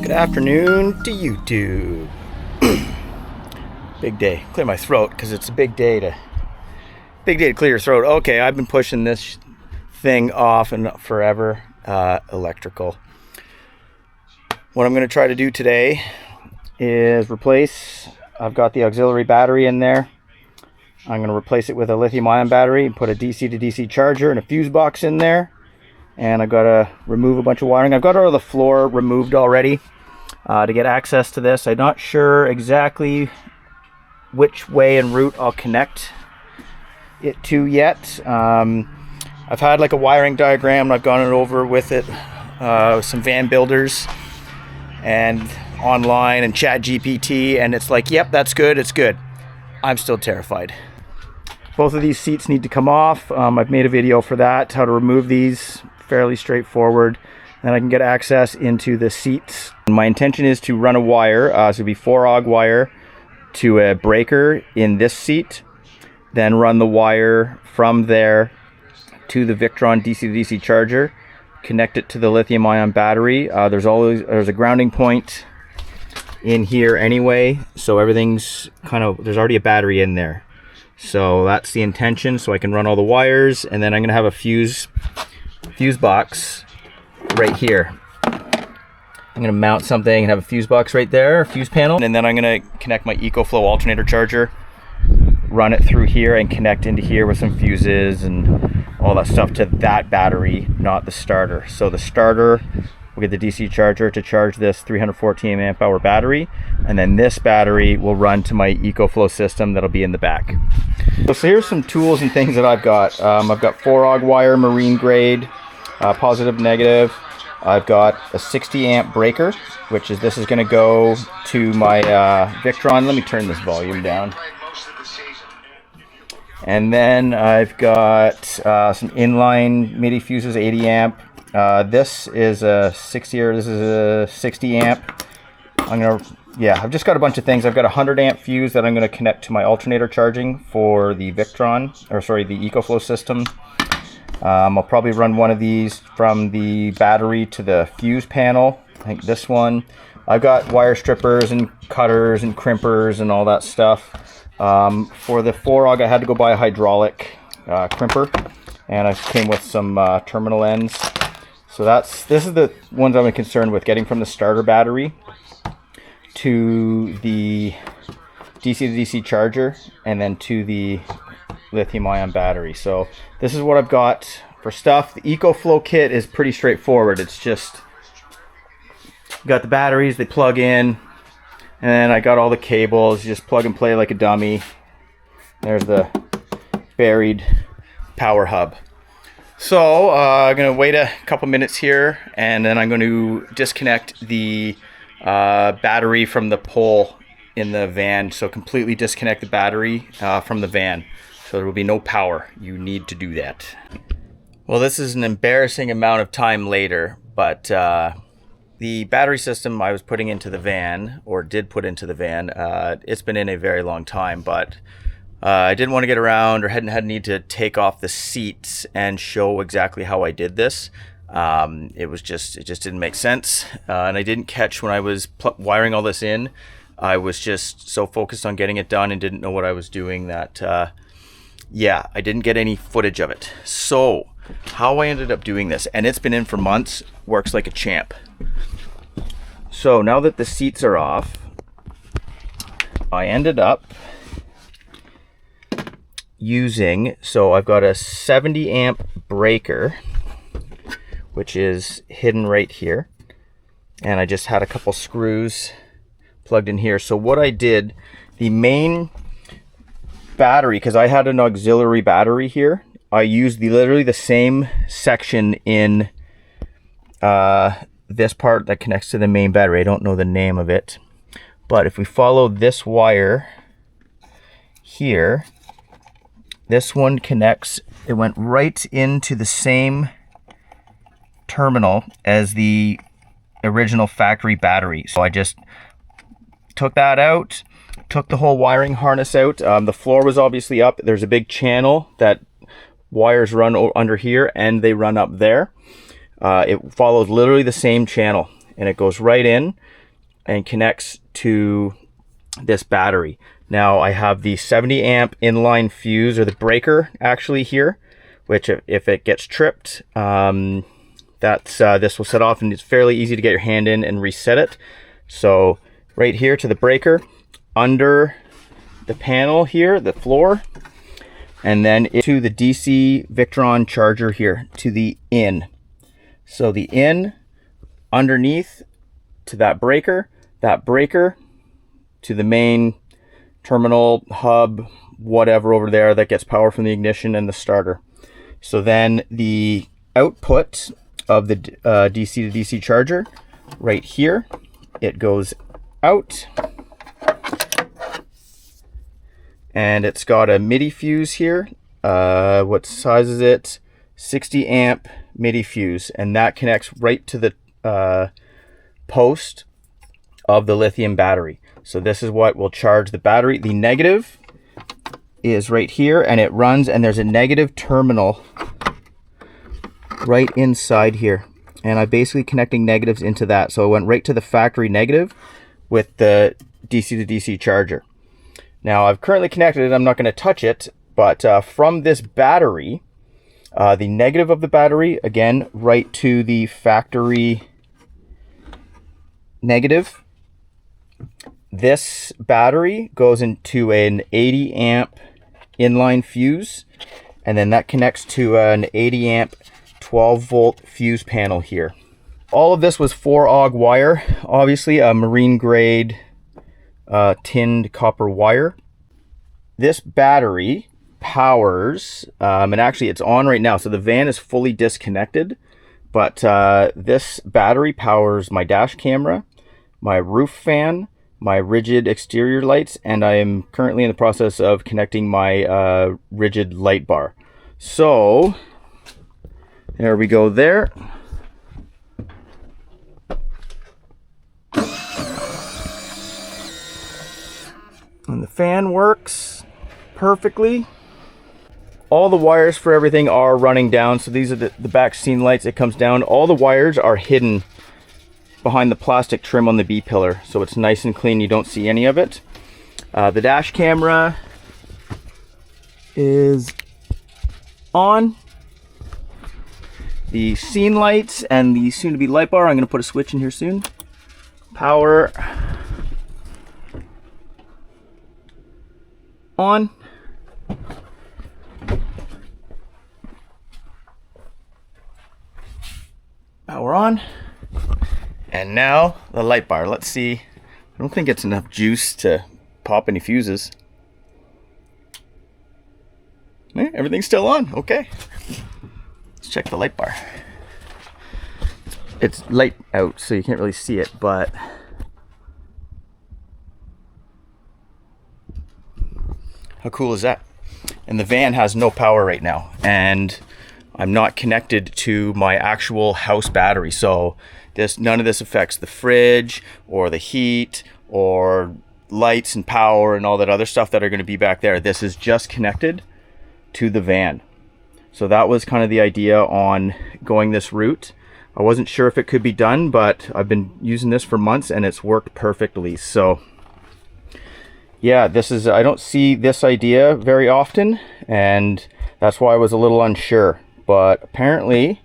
Good afternoon to YouTube. Big day. Clear my throat because it's a big day to clear your throat. Okay, I've been pushing this thing off and forever. Electrical. What I'm going to try to do today is replace. I've got the auxiliary battery in there. I'm going to replace it with a lithium-ion battery and put a DC to DC charger and a fuse box in there. And I've got to remove a bunch of wiring. I've got all the floor removed already to get access to this. I'm not sure exactly which way and route I'll connect it to yet. I've had like a wiring diagram and I've gone it over with it with some van builders and online and ChatGPT, and it's like, yep, that's good, it's good. I'm still terrified. Both of these seats need to come off. I've made a video for that, how to remove these. Fairly straightforward. Then I can get access into the seats. My intention is to run a wire, so it'll be 4-AUG wire to a breaker in this seat, then run the wire from there to the Victron DC to DC charger, connect it to the lithium-ion battery. There's a grounding point in here anyway, so everything's there's already a battery in there. So that's the intention, so I can run all the wires, and then I'm gonna have a fuse box right here. I'm gonna mount something and have a fuse box right there, a fuse panel, and then I'm gonna connect my Ecoflow alternator charger, run it through here and connect into here with some fuses and all that stuff to that battery, not the starter. So the starter will get the DC charger to charge this 314 amp hour battery, and then this battery will run to my Ecoflow system that'll be in the back. So here's some tools and things that I've got. I've got 4-AUG wire, marine grade, positive, negative. I've got a 60 amp breaker, which is, this is going to go to my Victron. Let me turn this volume down. And then I've got some inline MIDI fuses, 80 amp. This is a 60 amp. I've just got a bunch of things. I've got a 100 amp fuse that I'm going to connect to my alternator charging for the Victron, the Ecoflow system. I'll probably run one of these from the battery to the fuse panel. I think this one. I've got wire strippers and cutters and crimpers and all that stuff. For the 4-AUG, I had to go buy a hydraulic crimper, and I came with some terminal ends. So this is the ones I'm concerned with, getting from the starter battery to the DC to DC charger and then to the lithium-ion battery. So this is what I've got for stuff. The Ecoflow kit is pretty straightforward. It's just, you got the batteries, they plug in, and then I got all the cables. You just plug and play like a dummy. There's the buried power hub. So I'm going to wait a couple minutes here, and then I'm going to disconnect the battery from the pole in the van. So completely disconnect the battery from the van. So there will be no power. You need to do that. Well, this is an embarrassing amount of time later, but the battery system I was putting into the van, or did put into the van, it's been in a very long time, but I didn't want to get around or hadn't had need to take off the seats and show exactly how I did this. It just didn't make sense, and I didn't catch when I was wiring all this in. I was just so focused on getting it done and didn't know what I was doing that I didn't get any footage of it. So how I ended up doing this, and it's been in for months, works like a champ. So now that the seats are off, I ended up using, so I've got a 70 amp breaker, which is hidden right here, and I just had a couple screws plugged in here. So what I did, the main battery, because I had an auxiliary battery here, I used literally the same section in this part that connects to the main battery. I don't know the name of it, but if we follow this wire here, this one connects, it went right into the same terminal as the original factory battery. So I just took that out, took the whole wiring harness out. The floor was obviously up. There's a big channel that wires run under here and they run up there. It follows literally the same channel and it goes right in. and connects to this battery. Now I have the 70 amp inline fuse, or the breaker actually here, which if it gets tripped, this will set off, and it's fairly easy to get your hand in and reset it. So right here to the breaker, under the panel here, the floor, and then to the DC Victron charger here, to the in. So the in, underneath to that breaker to the main terminal, hub, whatever over there that gets power from the ignition and the starter. So then the output of the DC to DC charger right here, it goes out, and it's got a MIDI fuse here. What size is it? 60 amp MIDI fuse, and that connects right to the post of the lithium battery. So this is what will charge the battery. The negative is right here, and it runs, and there's a negative terminal right inside here, and I'm basically connecting negatives into that. So I went right to the factory negative with the DC to DC charger. Now I've currently connected it. I'm not going to touch it, but from this battery, the negative of the battery, again, right to the factory negative. This battery goes into an 80 amp inline fuse, and then that connects to an 80 amp 12 volt fuse panel here. All of this was 4-AUG wire, obviously a marine grade tinned copper wire. This battery powers, and actually it's on right now, so the van is fully disconnected, but this battery powers my dash camera, my roof fan, my rigid exterior lights, and I am currently in the process of connecting my rigid light bar. So there we go there. And the fan works perfectly. All the wires for everything are running down. So these are the back scene lights. It comes down. All the wires are hidden behind the plastic trim on the B-pillar, so it's nice and clean. You don't see any of it. The dash camera is on. The scene lights and the soon-to-be light bar, I'm going to put a switch in here soon. Power on. Power on. And now the light bar. Let's see. I don't think it's enough juice to pop any fuses. Everything's still on. Okay. Let's check the light bar. It's light out, so you can't really see it, but how cool is that? And the van has no power right now, and I'm not connected to my actual house battery, so none of this affects the fridge or the heat or lights and power and all that other stuff that are going to be back there. This is just connected to the van. So that was kind of the idea on going this route. I wasn't sure if it could be done, but I've been using this for months and it's worked perfectly. So yeah, I don't see this idea very often, and that's why I was a little unsure. But apparently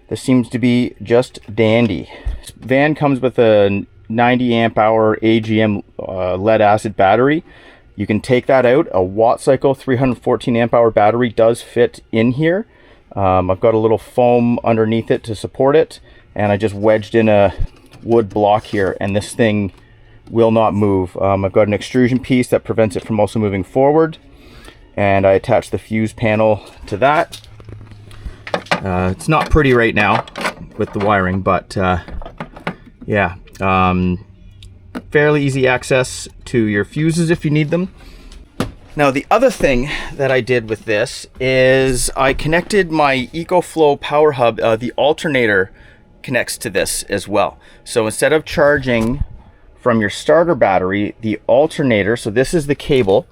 this seems to be just dandy. This van comes with a 90 amp hour AGM lead acid battery. You can take that out. A Wattcycle 314 amp hour battery does fit in here. I've got a little foam underneath it to support it, and I just wedged in a wood block here, and this thing will not move. I've got an extrusion piece that prevents it from also moving forward, and I attached the fuse panel to that. It's not pretty right now with the wiring, but yeah, fairly easy access to your fuses if you need them. Now the other thing that I did with this is I connected my Ecoflow Power Hub. The alternator connects to this as well. So instead of charging from your starter battery, the alternator, so this is the cable,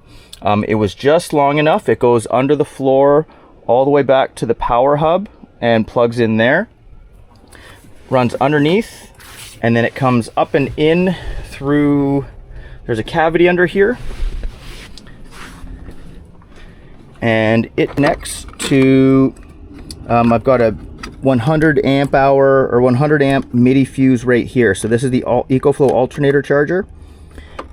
it was just long enough. It goes under the floor all the way back to the power hub and plugs in there. Runs underneath and then it comes up and in through, there's a cavity under here, and it connects to, I've got a 100 amp hour or 100 amp MIDI fuse right here. So this is the Ecoflow alternator charger,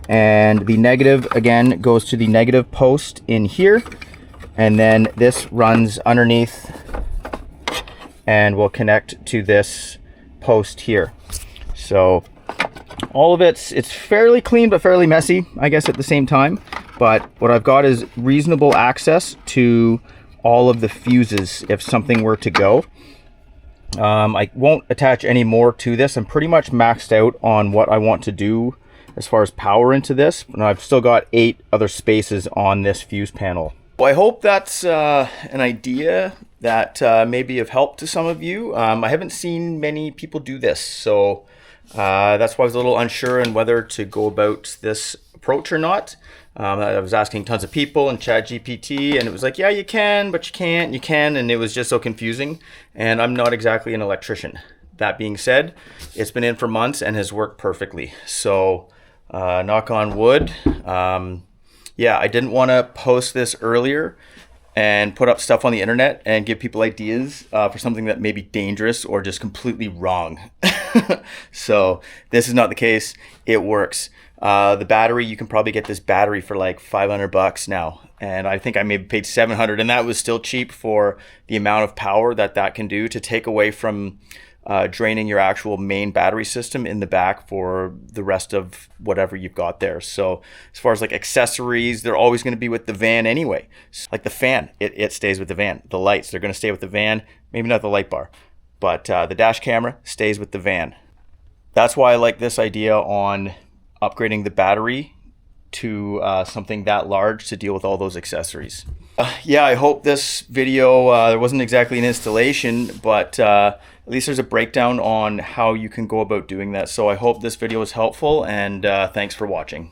and the negative again goes to the negative post in here, and then this runs underneath and will connect to this post here. So all of it's fairly clean but fairly messy, I guess, at the same time. But what I've got is reasonable access to all of the fuses if something were to go. I won't attach any more to this. I'm pretty much maxed out on what I want to do as far as power into this, and I've still got 8 other spaces on this fuse panel. Well, I hope that's an idea that may be of help to some of you. I haven't seen many people do this, so that's why I was a little unsure on whether to go about this approach or not. I was asking tons of people in ChatGPT, and it was like, yeah, you can, but you can't, you can, and it was just so confusing, and I'm not exactly an electrician. That being said, it's been in for months and has worked perfectly. So knock on wood. Yeah, I didn't want to post this earlier and put up stuff on the internet and give people ideas for something that may be dangerous or just completely wrong. So this is not the case. It works. The battery, you can probably get this battery for like $500 now. And I think I maybe paid $700, and that was still cheap for the amount of power that can do to take away from draining your actual main battery system in the back for the rest of whatever you've got there. So as far as like accessories, they're always going to be with the van anyway. Like the fan, it stays with the van. The lights, they're going to stay with the van. Maybe not the light bar, but the dash camera stays with the van. That's why I like this idea on upgrading the battery to something that large to deal with all those accessories. Yeah, I hope this video, there wasn't exactly an installation, but at least there's a breakdown on how you can go about doing that. So I hope this video was helpful, and thanks for watching.